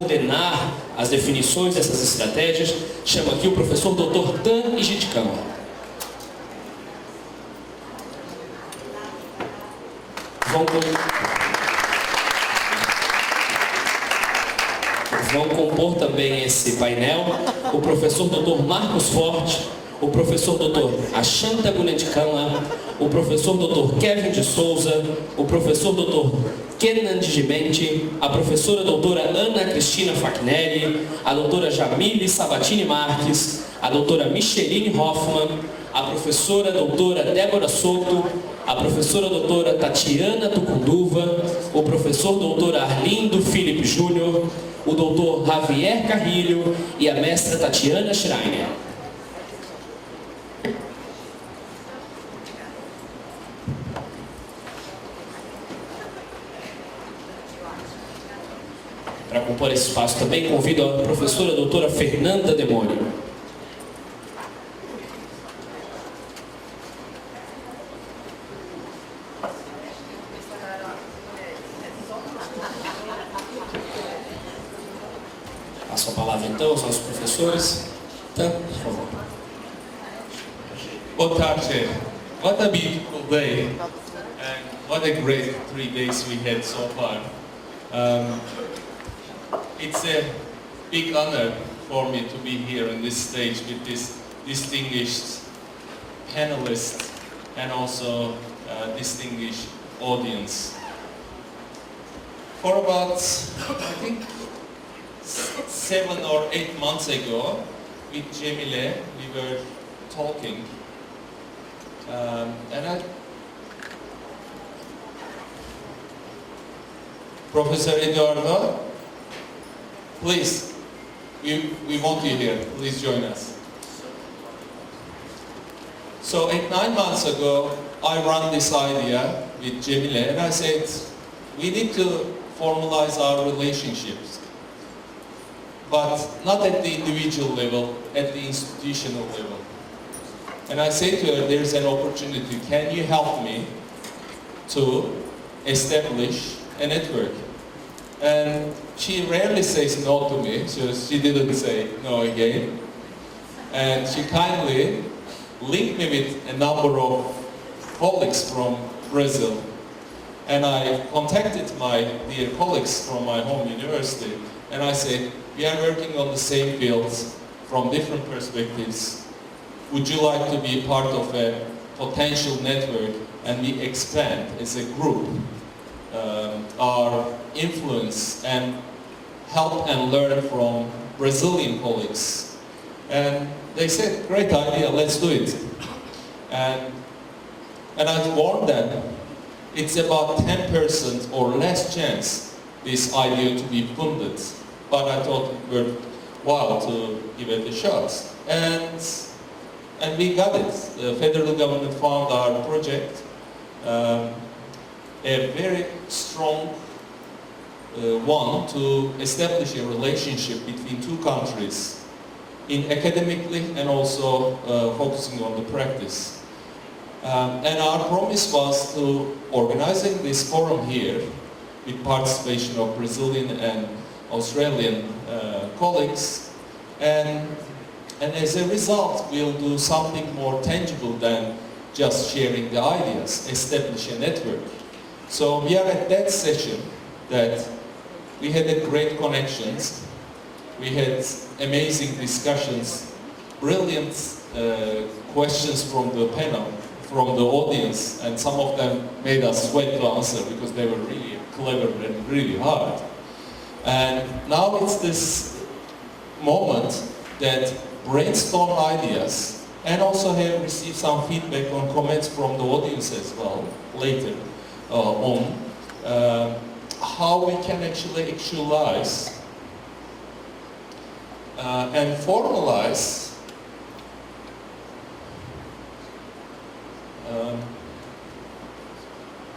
coordenar as definições dessas estratégias, chamo aqui o professor Dr. Tan Ijitkama. Vão compor também esse painel o professor Dr. Marcos Forte, o professor Dr. Ashanta Gunedkama, o professor Dr. Kevin de Souza, o professor Dr. Kenan Digimenti, a professora doutora Ana Cristina Facnelli, a doutora Jamile Sabatini Marques, a doutora Micheline Hoffman, a professora doutora Débora Soto, a professora doutora Tatiana Tucunduva, o professor doutor Arlindo Felipe Júnior, o doutor Javier Carrilho e a mestra Tatiana Schreiner. Para compor esse espaço também convido a professora doutora Fernanda Demônio. Passo a palavra então aos nossos professores. Então, por favor. Boa tarde. What a beautiful day and what a great 3 days we had so far. It's a big honor for me to be here on this stage with this distinguished panelists and also distinguished audience. For about, I think, 7 or 8 months ago, with Cemile, we were talking, and Professor Eduardo, please, we want you here. Please join us. So 8-9 months ago, I ran this idea with Cemile, and I said, we need to formalize our relationships, but not at the individual level, at the institutional level. And I said to her, there's an opportunity. Can you help me to establish a network? And she rarely says no to me, so she didn't say no again. And she kindly linked me with a number of colleagues from Brazil. And I contacted my dear colleagues from my home university, and I said, we are working on the same fields from different perspectives. Would you like to be part of a potential network and we expand as a group our influence and help and learn from Brazilian colleagues? And they said, great idea, let's do it. And I warned them, it's about 10% or less chance this idea to be funded. But I thought it worthwhile to give it a shot. And we got it. The federal government found our project a very strong one to establish a relationship between two countries in academically and also focusing on the practice. And our promise was to organizing this forum here with participation of Brazilian and Australian colleagues, and as a result we'll do something more tangible than just sharing the ideas, establish a network. So we are at that session that we had a great connections, we had amazing discussions, brilliant questions from the panel, from the audience, and some of them made us sweat to answer because they were really clever and really hard. And now it's this moment that brainstorm ideas and also have received some feedback on comments from the audience as well later on how we can actually actualize and formalize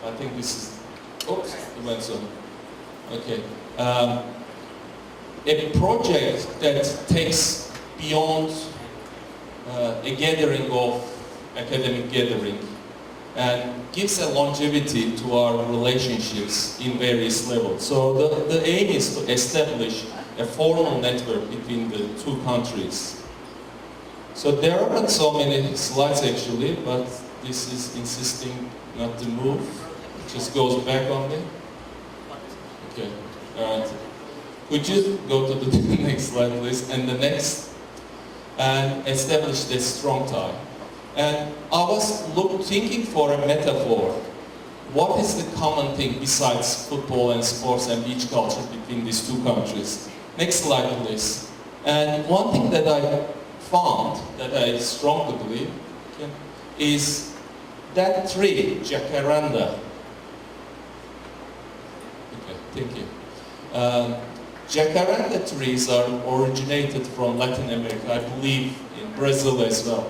I think this is, oops, it went so. Okay. A project that takes beyond a gathering of academic gathering and gives a longevity to our relationships in various levels. So the aim is to establish a formal network between the two countries. So there aren't so many slides actually, but this is insisting not to move. It just goes back only. Okay, alright. Could you go to the next slide please? And the next, and establish this strong tie. And I was thinking for a metaphor. What is the common thing besides football and sports and beach culture between these two countries? Next slide please. And one thing that I found, that I strongly believe, is that tree, jacaranda. Okay, thank you. Jacaranda trees are originated from Latin America, I believe in Brazil as well.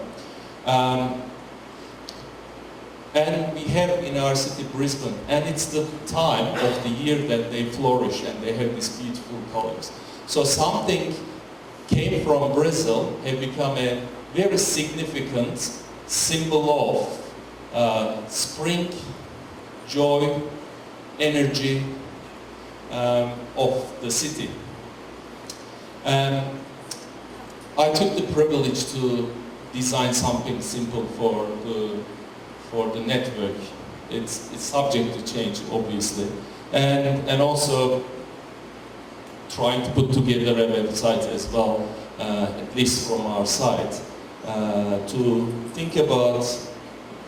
And we have in our city Brisbane, and it's the time of the year that they flourish and they have these beautiful colors. So something came from Brazil, have become a very significant symbol of spring, joy, energy of the city. I took the privilege to design something simple for the network. It's subject to change, obviously, and also trying to put together a website as well, at least from our side, to think about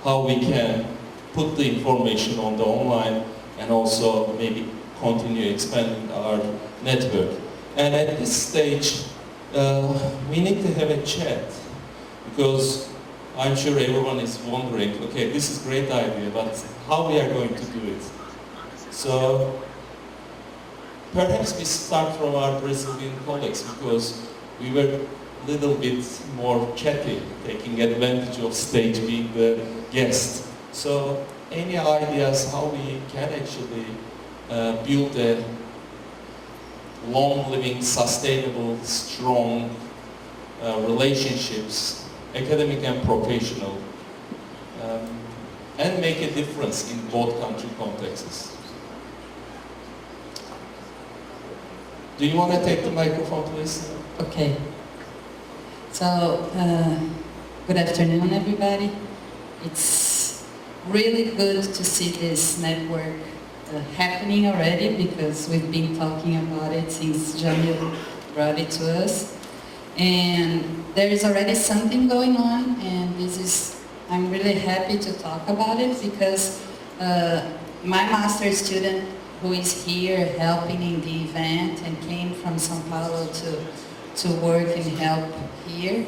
how we can put the information on the online and also maybe continue expanding our network. And at this stage, we need to have a chat, because I'm sure everyone is wondering, okay, this is a great idea, but how we are going to do it? So perhaps we start from our Brazilian colleagues, because we were a little bit more chatty, taking advantage of stage being the guest. So any ideas how we can actually build a long-living, sustainable, strong relationships, academic and professional, and make a difference in both country contexts. Do you want to take the microphone, please? Okay. So, good afternoon, everybody. It's really good to see this network happening already, because we've been talking about it since Jamil brought it to us. And there is already something going on, and I'm really happy to talk about it, because my master's student who is here helping in the event and came from São Paulo to work and help here,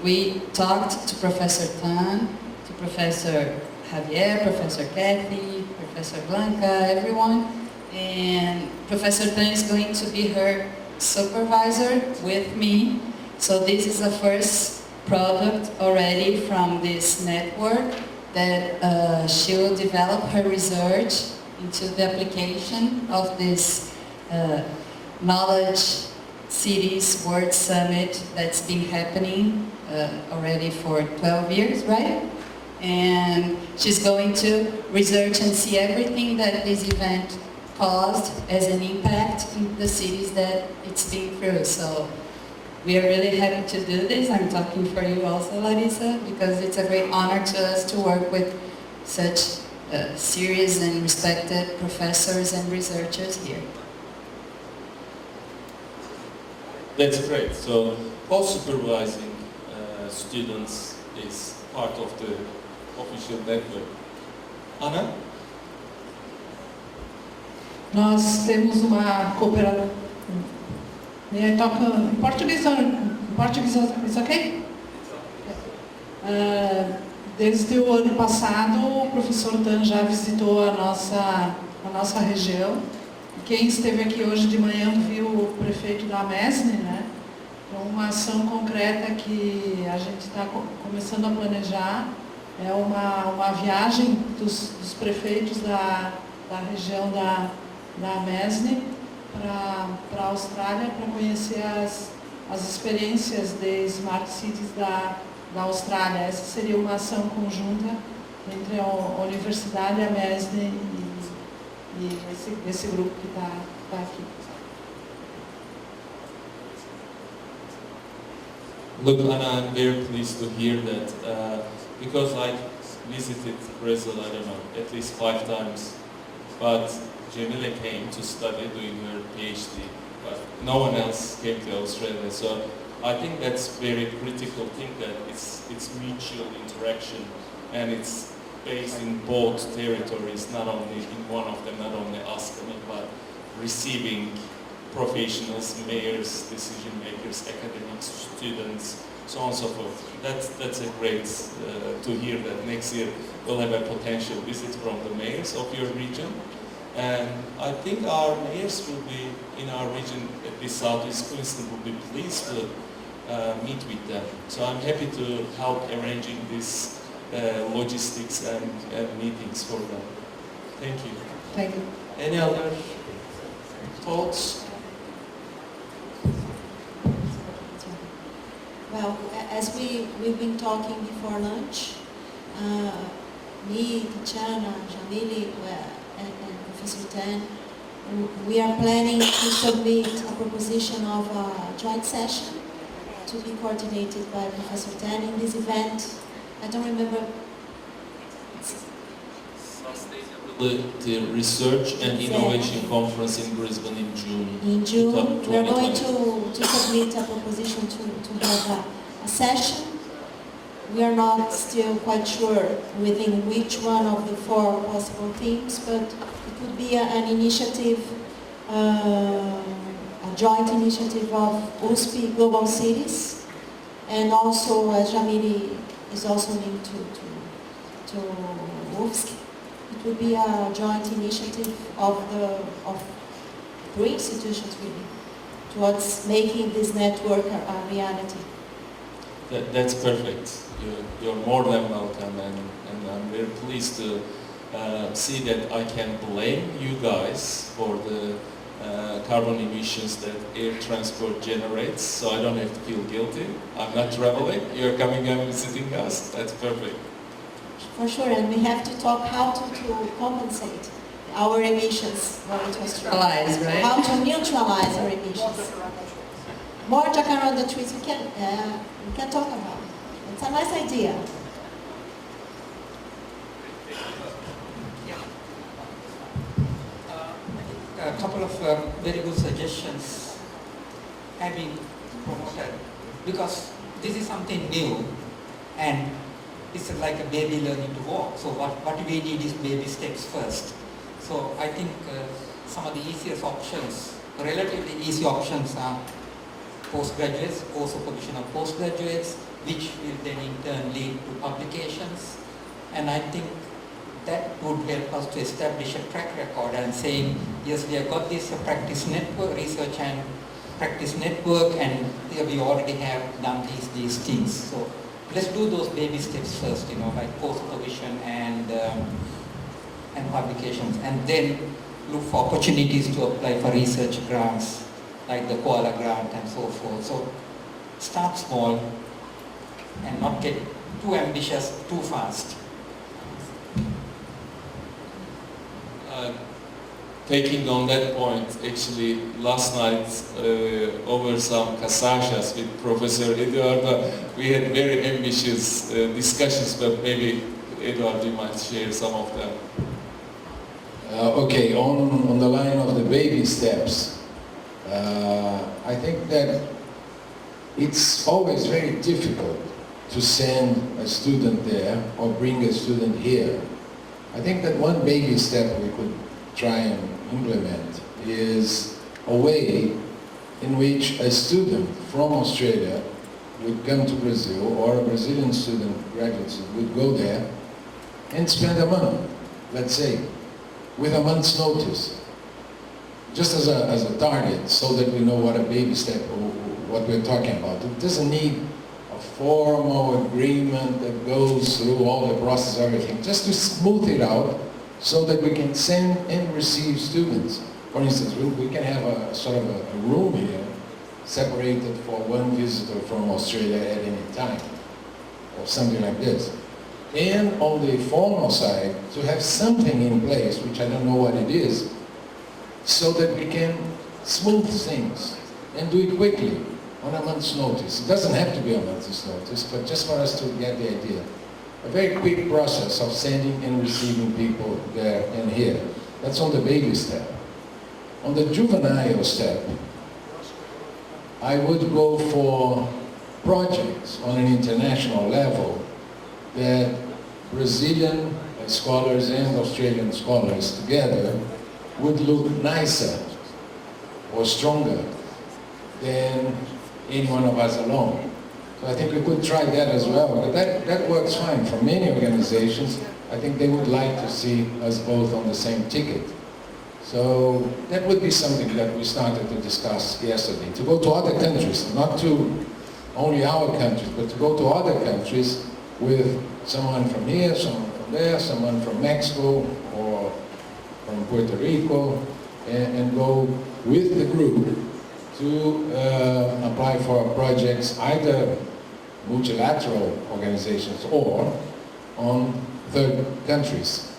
we talked to Professor Tan, to Professor Javier, Professor Kathy, Professor Blanca, everyone, and Professor Tan is going to be her supervisor with me. So this is the first product already from this network that she will develop her research into the application of this Knowledge Cities World Summit that's been happening already for 12 years, right? And she's going to research and see everything that this event caused as an impact in the cities that it's been through. So we are really happy to do this. I'm talking for you also, Larissa, because it's a great honor to us to work with such serious and respected professors and researchers here. That's great. So co-supervising students is part of the official network. Ana? Nós temos uma cooperação. Toca em português, is okay? Desde o ano passado, o professor Tan já visitou a nossa região. Quem esteve aqui hoje de manhã viu o prefeito da MESNE, né? Então, uma ação concreta que a gente está começando a planejar é uma viagem dos prefeitos da região da MESNE para a Austrália, para conhecer as experiências de Smart Cities da Austrália. Essa seria uma ação conjunta entre a Universidade, a MESNE e esse grupo que está aqui. Look, Anna, I'm very pleased to hear that because I visited Brazil, I don't know, at least 5 times. But Cemile came to study doing her PhD, but no one else came to Australia. So I think that's very critical thing, that it's mutual interaction and it's based in both territories, not only in one of them, not only us, but receiving professionals, mayors, decision makers, academics, students, so on and so forth. That's a great to hear that next year we'll have a potential visit from the mayors of your region. And I think our mayors will be in our region, at least Southeast Queensland, will be pleased to meet with them. So I'm happy to help arranging this logistics and meetings for them. Thank you. Thank you. Any other thoughts? Well, as we've been talking before lunch, me, Tatiana, Jamili, and Professor Tan, we are planning to submit a proposition of a joint session to be coordinated by Professor Tan in this event. I don't remember. The Research and Innovation Conference in Brisbane in June. In June, we are going to submit a proposition to have a session. We are not still quite sure within which one of the 4 possible themes, but it could be an initiative, a joint initiative of USP Global Cities, and also, as Jamili is also linked to UFSC, it would be a joint initiative of 3 institutions really, towards making this network a reality. That's perfect. You're more than welcome, and I'm very pleased to see that I can blame you guys for the carbon emissions that air transport generates, so I don't have to feel guilty. I'm not traveling. You're coming and visiting us. That's perfect. For sure, and we have to talk how to compensate our emissions when it was Neutralize, right? How to neutralize our emissions. More jacaranda trees we can talk about. It's a nice idea. A couple of very good suggestions have been promoted because this is something new and it's like a baby learning to walk. So what we need is baby steps first. So I think some of the easiest options, relatively easy options, are postgraduates, also provision of postgraduates, which will then in turn lead to publications. And I think that would help us to establish a track record and saying, yes, we have got this practice network, research and practice network, and here we already have done these things. So let's do those baby steps first, like post-provision and publications, and then look for opportunities to apply for research grants, like the Koala grant and so forth. So start small and not get too ambitious too fast. Taking on that point, actually last night over some casachas with Professor Eduardo, we had very ambitious discussions, but maybe Eduardo, you might share some of them. Okay, on the line of the baby steps, I think that it's always very difficult to send a student there or bring a student here. I think that one baby step we could try and implement is a way in which a student from Australia would come to Brazil, or a Brazilian student, graduate student, would go there and spend a month, let's say, with a month's notice, just as a target, so that we know what a baby step, what we're talking about. It doesn't need a formal agreement that goes through all the process, everything, just to smooth it out so that we can send and receive students. For instance, we can have a sort of a room here separated for one visitor from Australia at any time, or something like this. And on the formal side, to have something in place, which I don't know what it is, so that we can smooth things and do it quickly. on a month's notice. It doesn't have to be a month's notice, but just for us to get the idea. A very quick process of sending and receiving people there and here. That's on the baby step. On the juvenile step, I would go for projects on an international level that Brazilian scholars and Australian scholars together would look nicer or stronger than any one of us alone. So I think we could try that as well, but that works fine. For many organizations, I think they would like to see us both on the same ticket. So that would be something that we started to discuss yesterday, to go to other countries, not to only our countries, but to go to other countries with someone from here, someone from there, someone from Mexico or from Puerto Rico, and go with the group to apply for projects, either multilateral organizations or on third countries.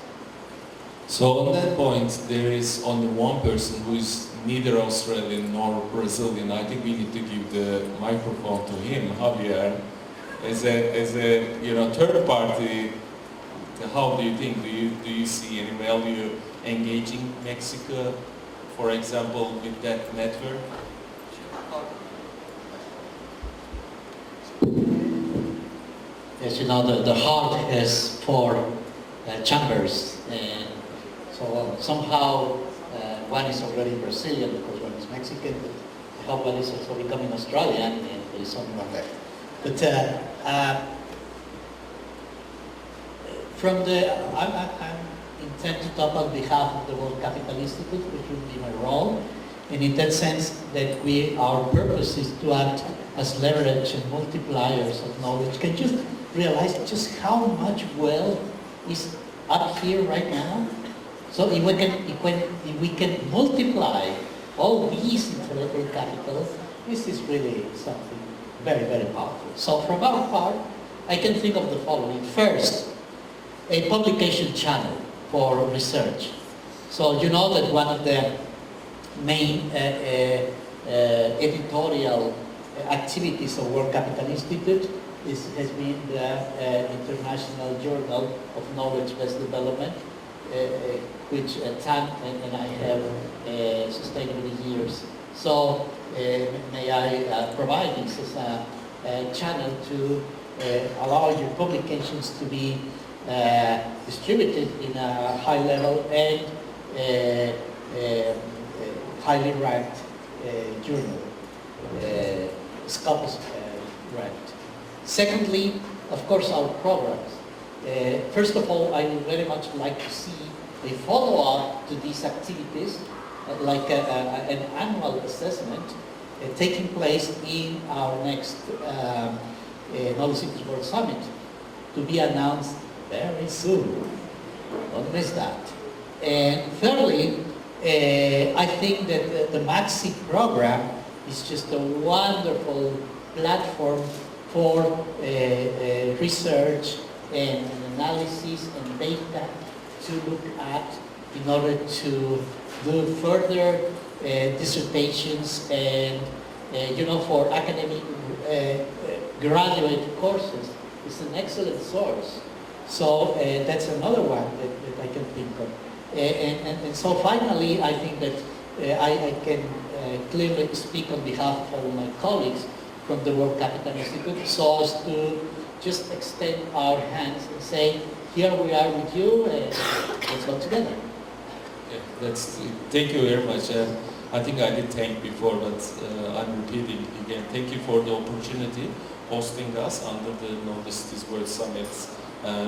So on that point, there is only one person who is neither Australian nor Brazilian. I think we need to give the microphone to him, Javier. As a third party, how do you think? Do you see any value engaging Mexico, for example, with that network? As you know, the heart has four chambers, and so somehow one is already Brazilian because one is Mexican, but I hope one is also becoming Australian, and there is only one left. But I intend to talk on behalf of the World Capital Institute, which will be my role, and in that sense that our purpose is to act as leverage and multipliers of knowledge. Can you realize just how much wealth is up here right now? So if we can multiply all these intellectual capital, this is really something very, very powerful. So from our part, I can think of the following. First, a publication channel for research. So you know that one of the main editorial activities of World Capital Institute has been the International Journal of Knowledge-Based Development, which Tan and I have sustained over the years. So may I provide this as a channel to allow your publications to be distributed in a high level and highly ranked journal, Scopus ranked. Secondly, of course, our programs. First of all, I would very much like to see a follow-up to these activities, like an annual assessment taking place in our next Knowledge Cities World Summit, to be announced very soon. Don't miss that. And thirdly, I think that the MAXI program is just a wonderful platform for research and analysis and data to look at in order to do further dissertations and, for academic graduate courses. It's an excellent source. So that's another one that I can think of. And so finally, I think that I can clearly speak on behalf of all my colleagues from the World Capital Institute, so as to just extend our hands and say, here we are with you, and let's go together. Yeah, thank you very much. I think I did thank before, but I'm repeating again. Thank you for the opportunity hosting us under the Knowledge Cities World Summit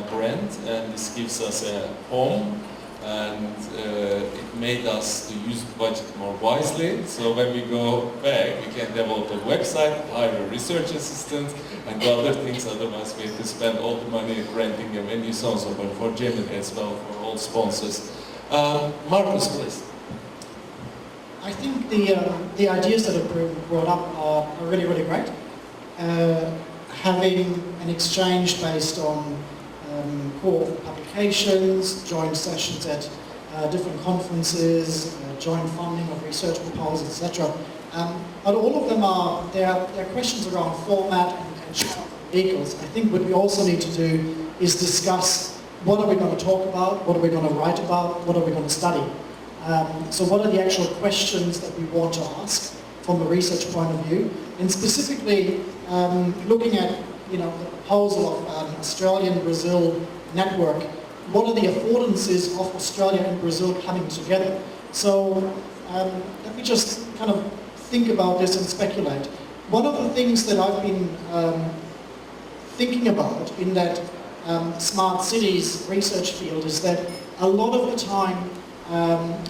brand, and this gives us a home, and it made us to use the budget more wisely. So when we go back, we can develop a website, hire a research assistant, and do other things. Otherwise, we have to spend all the money renting a venue, so on and so forth, for Gemini as well, for all sponsors. Marcus, please. I think the ideas that have been brought up are really, really great. Having an exchange based on core publications, joint sessions at different conferences, joint funding of research proposals, etc. But all of them there are questions around format and vehicles. I think what we also need to do is discuss what are we going to talk about, what are we going to write about, what are we going to study. So what are the actual questions that we want to ask from a research point of view, and specifically looking at the proposal of Australian-Brazil network. What are the affordances of Australia and Brazil coming together? So let me just kind of think about this and speculate. One of the things that I've been thinking about in that smart cities research field is that a lot of the time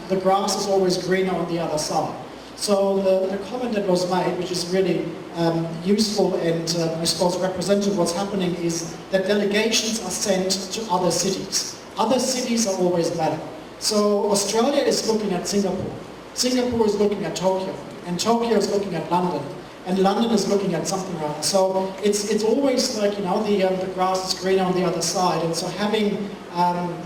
the grass is always greener on the other side. So the comment that was made, which is really useful and I suppose representative of what's happening, is that delegations are sent to other cities. Other cities are always better. So Australia is looking at Singapore. Singapore is looking at Tokyo. And Tokyo is looking at London. And London is looking at something else. So it's always like, the grass is greener on the other side. And so having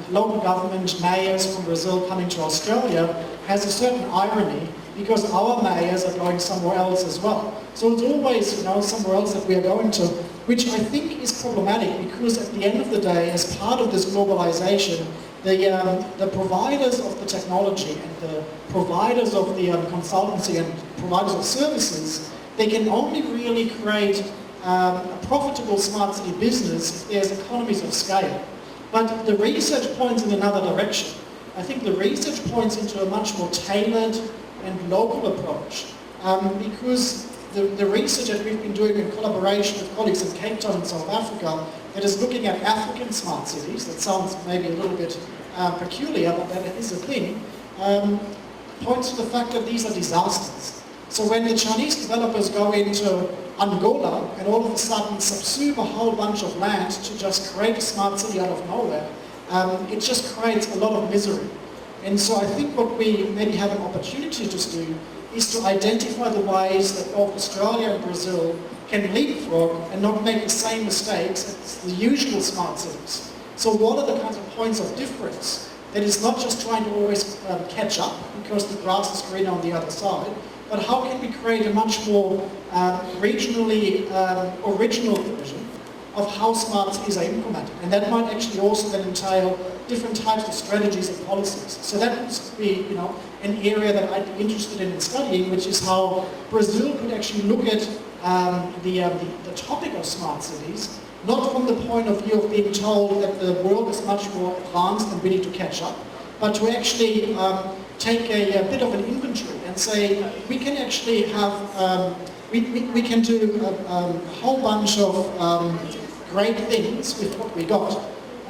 local government mayors from Brazil coming to Australia has a certain irony, because our mayors are going somewhere else as well. So it's always, somewhere else that we are going to, which I think is problematic, because at the end of the day, as part of this globalization, the providers of the technology and the providers of the consultancy and providers of services, they can only really create a profitable smart city business if there's economies of scale. But the research points in another direction. I think the research points into a much more tailored and local approach, because the research that we've been doing in collaboration with colleagues in Cape Town and South Africa that is looking at African smart cities, that sounds maybe a little bit peculiar, but that is a thing, points to the fact that these are disasters. So when the Chinese developers go into Angola and all of a sudden subsume a whole bunch of land to just create a smart city out of nowhere, it just creates a lot of misery. And so I think what we maybe have an opportunity to do is to identify the ways that both Australia and Brazil can leapfrog and not make the same mistakes as the usual smart cities. So what are the kinds of points of difference that is not just trying to always catch up because the grass is greener on the other side, but how can we create a much more regionally original version of how smart cities are implemented? And that might actually also then entail different types of strategies and policies. So that would be, an area that I'd be interested in studying, which is how Brazil could actually look at the topic of smart cities, not from the point of view of being told that the world is much more advanced and we need to catch up, but to actually take a bit of an inventory and say, we can actually have, we can do a whole bunch of great things with what we got.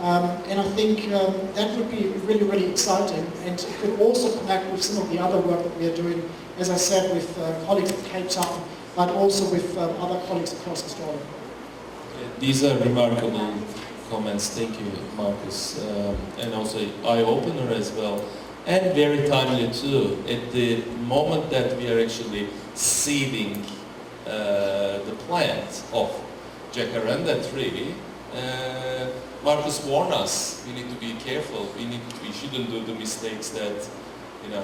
And I think that would be really, really exciting, and it could also connect with some of the other work that we are doing, as I said, with colleagues at Cape Town, but also with other colleagues across Australia. These are remarkable comments. Thank you, Marcus. And also eye-opener as well. And very timely too. At the moment that we are actually seeding the plant of jacaranda tree, Marcus warned us, we need to be careful, we shouldn't do the mistakes that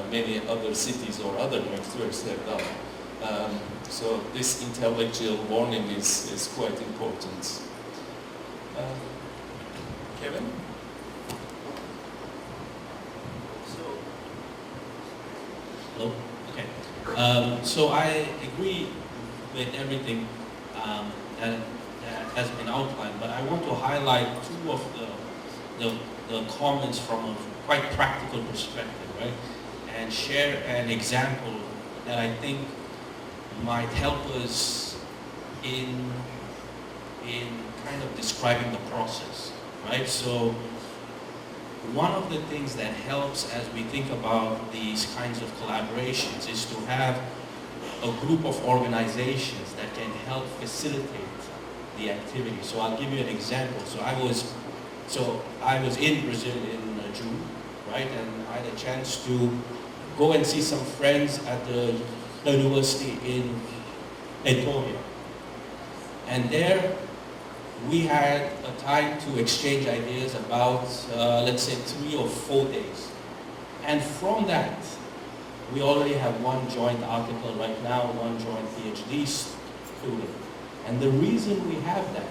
many other cities or other networks have done. So this intellectual warning is quite important. Kevin? Hello? Okay. So I agree with everything that has been outlined, but I want to highlight two of the comments from a quite practical perspective, right? And share an example that I think might help us in kind of describing the process, right? So one of the things that helps as we think about these kinds of collaborations is to have a group of organizations that can help facilitate the activity. So I'll give you an example. So I was in Brazil in June, right? And I had a chance to go and see some friends at the university in Pretoria. And there we had a time to exchange ideas about, let's say, 3 or 4 days. And from that, we already have one joint article right now, one joint PhD student. And the reason we have that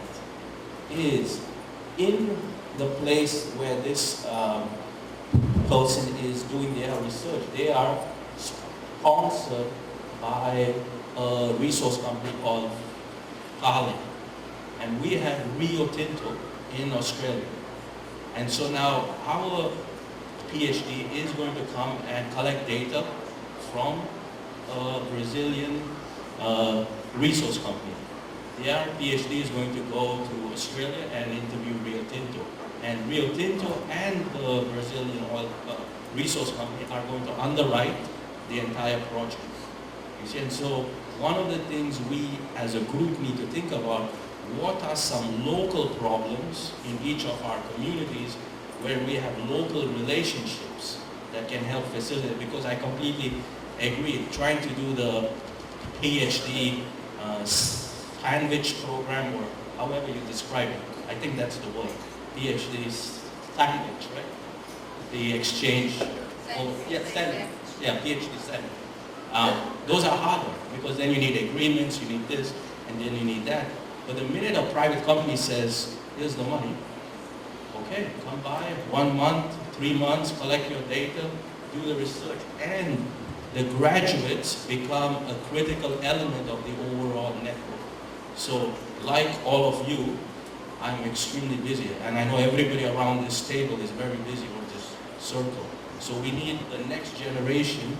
is in the place where this person is doing their research, they are sponsored by a resource company called Carlin. And we have Rio Tinto in Australia. And so now our PhD is going to come and collect data from a Brazilian resource company. Their PhD is going to go to Australia and interview Rio Tinto. And Rio Tinto and the Brazilian oil resource company are going to underwrite the entire project. You see, and so one of the things we as a group need to think about, what are some local problems in each of our communities where we have local relationships that can help facilitate, because I completely agree, trying to do the PhD sandwich program, or however you describe it, I think that's the word, PhD sandwich, right? The exchange, PhD sandwich. Those are harder, because then you need agreements, you need this, and then you need that. But the minute a private company says, here's the money, okay, come by, 1 month, 3 months, collect your data, do the research, and the graduates become a critical element of the overall network. So, like all of you, I'm extremely busy, and I know everybody around this table is very busy with this circle. So we need the next generation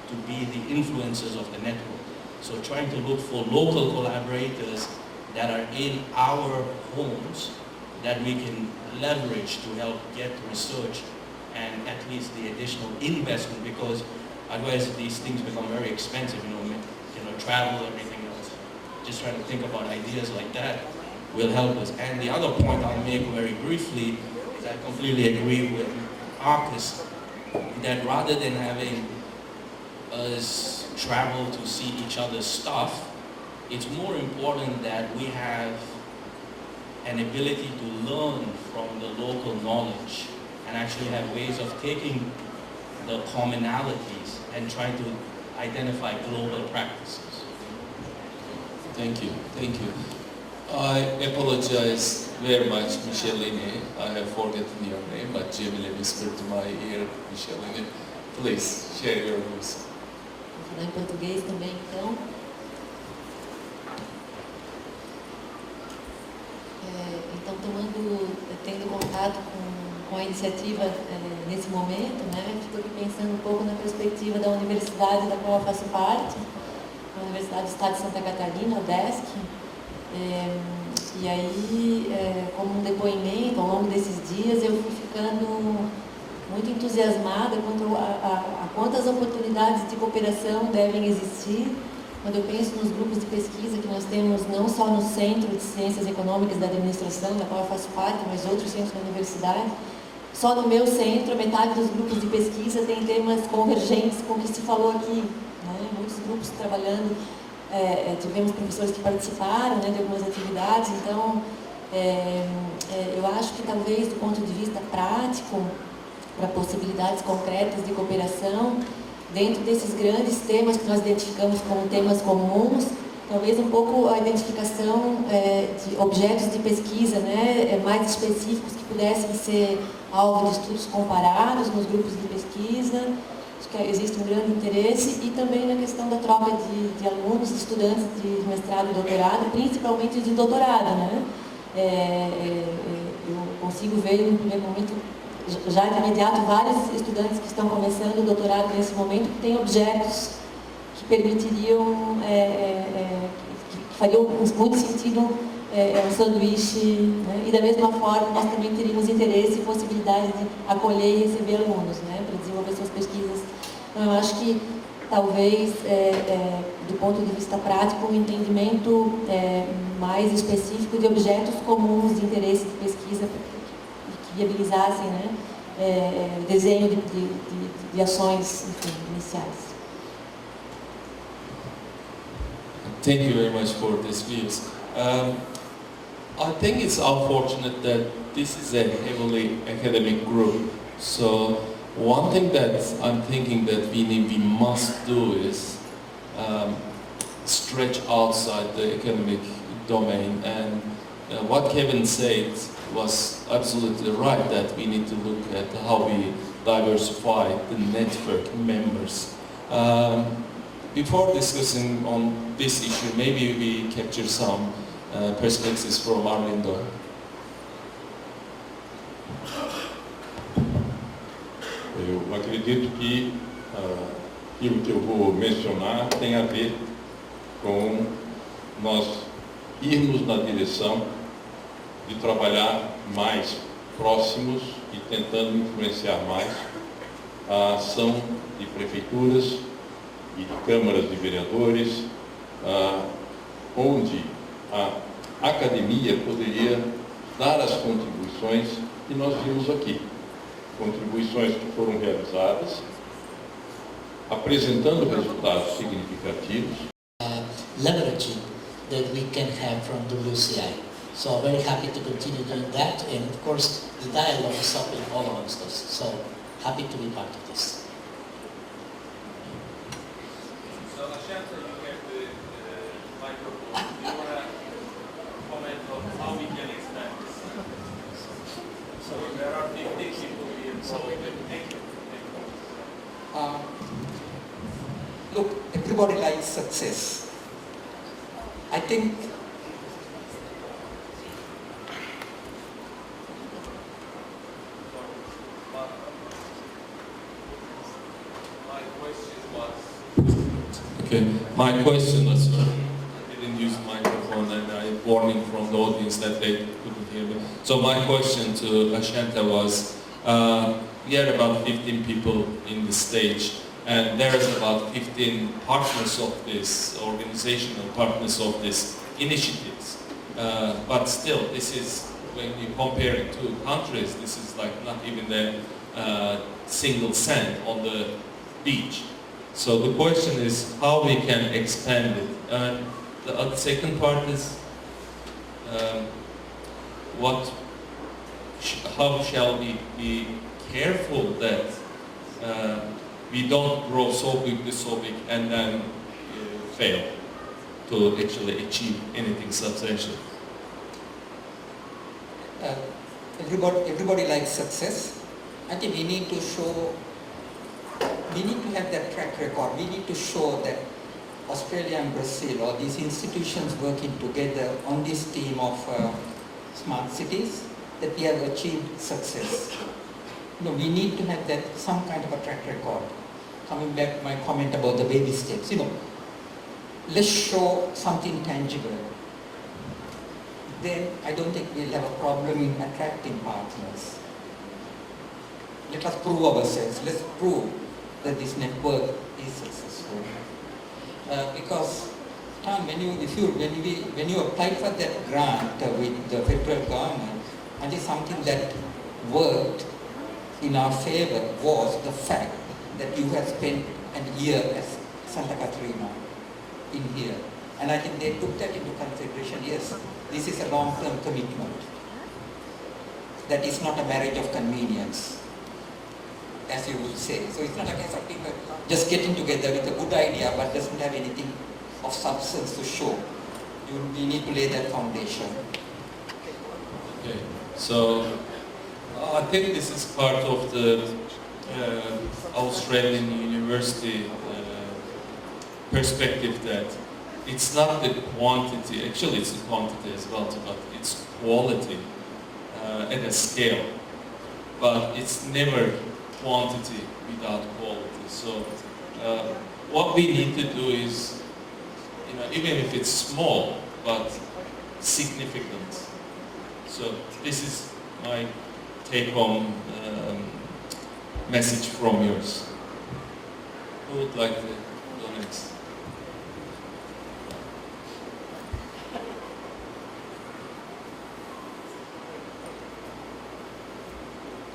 to be the influencers of the network. So trying to look for local collaborators that are in our homes that we can leverage to help get research and at least the additional investment, because otherwise these things become very expensive, travel, everything else. Just trying to think about ideas like that will help us. And the other point I'll make very briefly is I completely agree with Marcus that rather than having us travel to see each other's stuff, it's more important that we have an ability to learn from the local knowledge and actually have ways of taking the commonalities and trying to identify global practices. Thank you, thank you. I apologize very much, Micheline. I have forgotten your name, but Jamile whispered to my ear, Micheline. Please share your views. Vou falar em português também, então. Então, tendo contato com a iniciativa nesse momento, né, estou aqui pensando um pouco na perspectiva da universidade da qual eu faço parte, a Universidade do Estado de Santa Catarina, a UDESC. E aí, como um depoimento, ao longo desses dias, eu fui ficando muito entusiasmada quanto a quantas oportunidades de cooperação devem existir. Quando eu penso nos grupos de pesquisa que nós temos, não só no Centro de Ciências Econômicas da Administração, da qual eu faço parte, mas outros centros da universidade, só no meu centro, metade dos grupos de pesquisa tem temas convergentes com o que se falou aqui, né? Muitos grupos trabalhando, tivemos professores que participaram, né, de algumas atividades, então eu acho que talvez do ponto de vista prático, para possibilidades concretas de cooperação, dentro desses grandes temas que nós identificamos como temas comuns, talvez um pouco a identificação de objetos de pesquisa, né, mais específicos que pudessem ser alvo de estudos comparados nos grupos de pesquisa. Acho que existe um grande interesse, e também na questão da troca de alunos, de estudantes de mestrado e doutorado, principalmente de doutorado, né? Eu consigo ver no primeiro momento, já de imediato, vários estudantes que estão começando o doutorado nesse momento que têm objetos que permitiriam, que fariam muito sentido um sanduíche, né? E da mesma forma nós também teríamos interesse e possibilidade de acolher e receber alunos, né, para desenvolver suas pesquisas. Então eu acho que talvez, do ponto de vista prático, um entendimento mais específico de objetos comuns de interesse de pesquisa que viabilizassem, né, o desenho de ações, enfim, iniciais. Thank you very much for these views. I think it's unfortunate that this is a heavily academic group. So One thing that I'm thinking that we must do is stretch outside the academic domain, and what Kevin said was absolutely right, that we need to look at how we diversify the network members. Before discussing on this issue, maybe we capture some perspectives from Arlindo. Eu acredito que aquilo que eu vou mencionar tem a ver com nós irmos na direção de trabalhar mais próximos e tentando influenciar mais a ação de prefeituras e de câmaras de vereadores, onde a academia poderia dar as contribuições que nós vimos aqui. Contribuições que foram realizadas, apresentando resultados significativos. Leveraging that we can have from WCI. So I'm very happy to continue doing that, and of course the dialogue is something all amongst us. So happy to be part of this. So Ashanta, you have the microphone. Do you want to comment on how we can expand this? So there are 50 people here. So thank you. Look, everybody likes success. I think My question was... Okay, my question was... I didn't use the microphone, and I'm warning from the audience that they couldn't hear me. So my question to Ashanta was, we are about 15 people in the stage, and there is about 15 partners of this, organizational partners of this initiatives. But still, this is, when you compare it to countries, this is like not even a single cent on the beach. So the question is how we can expand it. And the second part is how shall we be careful that we don't grow so big and then fail to actually achieve anything substantial. everybody likes success. I think we need to show, we need to have that track record. We need to show that Australia and Brazil, or these institutions working together on this theme of smart cities, that we have achieved success. We need to have that, some kind of a track record. Coming back to my comment about the baby steps, let's show something tangible. Then I don't think we'll have a problem in attracting partners. Let us prove ourselves. Let's prove that this network is successful. Because when you applied for that grant with the federal government, I think something that worked in our favor was the fact that you have spent a year at Santa Catarina in here. And I think they took that into consideration. Yes, this is a long-term commitment. That is not a marriage of convenience, as you would say. So it's not a case of people just getting together with a good idea but doesn't have anything of substance to show. We need to lay that foundation. Okay, so I think this is part of the Australian university perspective, that it's not the quantity, actually it's the quantity as well, but it's quality at a scale. But it's never quantity without quality. So what we need to do is, even if it's small, but significant. So this is my take-home message from yours. Who would like to go next?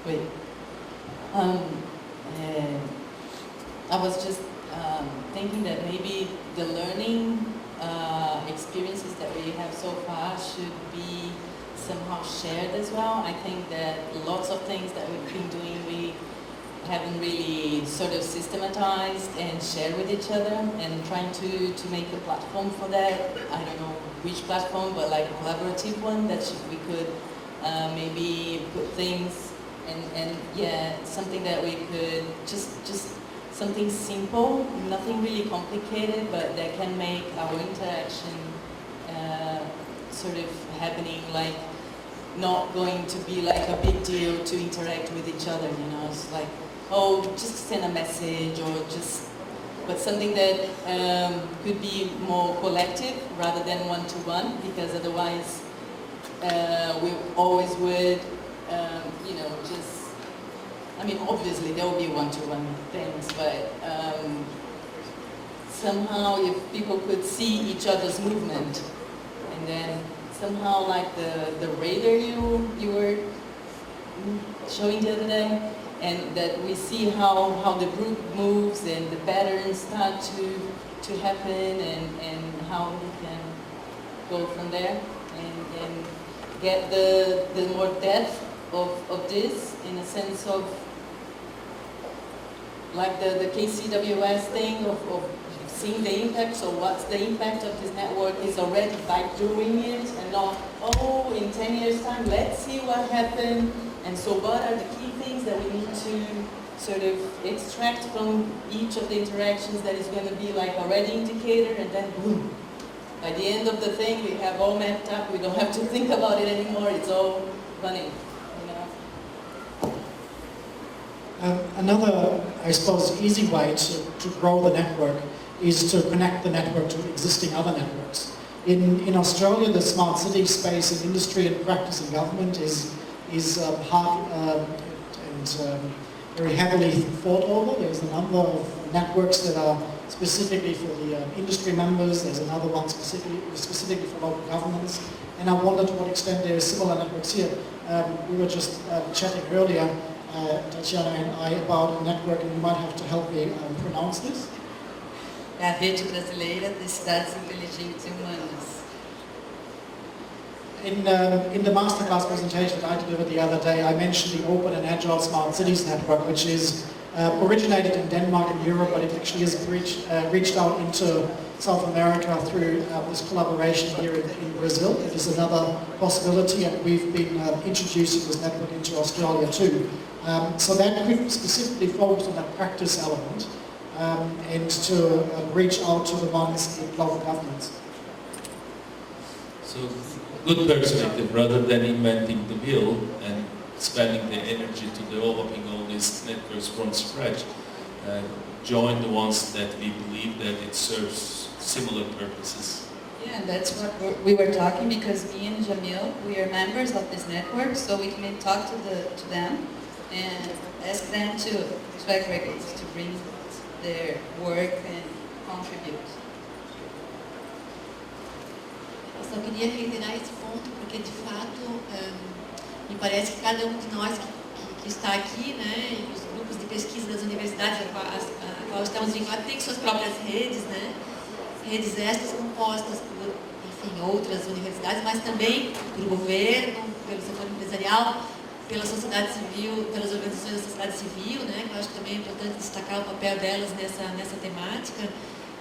Wait. I was just thinking that maybe the learning experiences that we have so far should be somehow shared as well. I think that lots of things that we've been doing, haven't really sort of systematized and shared with each other, and trying to make a platform for that. I don't know which platform, but like a collaborative one that we could maybe put things and yeah, something that we could just something simple, nothing really complicated, but that can make our interaction sort of happening, like not going to be like a big deal to interact with each other, you know. It's like, oh, just send a message, or just, but something that could be more collective rather than one-to-one, because otherwise we always would, you know, just, I mean, obviously there will be one-to-one things, but somehow if people could see each other's movement, and then somehow like the radar you were showing the other day, and that we see how the group moves and the patterns start to happen, and how we can go from there and get the more depth of this, in a sense of like the KCWS thing of seeing the impact. So what's the impact of this network is already by doing it, and not, oh, in 10 years time, let's see what happened. And so what are the key things that we need to sort of extract from each of the interactions that is going to be like already indicator, and then boom. By the end of the thing, we have all mapped up. We don't have to think about it anymore. It's all running, you know. Another, I suppose, easy way to grow the network is to connect the network to existing other networks. In Australia, the smart city space in industry and practice in government is hard and very heavily thought over. There's a number of networks that are specifically for the industry members. There's another one specifically for local governments. And I wonder to what extent there are similar networks here. We were just chatting earlier, Tatiana and I, about a network, and you might have to help me pronounce this. É a Rede Brasileira de Cidades Inteligentes e Humanas. In the masterclass presentation that I delivered the other day, I mentioned the Open and Agile Smart Cities Network, which is originated in Denmark and Europe, but it actually has reached out into South America through this collaboration here in Brazil. It is another possibility, and we've been introducing this network into Australia too. So that could specifically focus on that practice element and to reach out to the ones in local governments. So, good perspective, rather than inventing the wheel and spending the energy to developing all these networks from scratch. Join the ones that we believe that it serves similar purposes. Yeah, and that's what we were talking, because me and Jamil, we are members of this network, so we can talk to them and ask them to aggregate, to bring their work and contribute. Eu só queria reiterar esse ponto, porque de fato me parece que cada um de nós que está aqui, né, e os grupos de pesquisa das universidades a qual estamos vinculados, têm suas próprias redes, né, redes extras compostas por, enfim, outras universidades, mas também pelo governo, pelo setor empresarial, pela sociedade civil, pelas organizações da sociedade civil, né, que eu acho que também é importante destacar o papel delas nessa temática.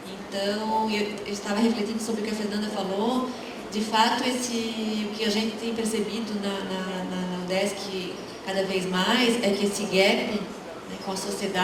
Então, eu estava refletindo sobre o que a Fernanda falou. De fato, o que a gente tem percebido na UDESC cada vez mais é que esse gap, né, com a sociedade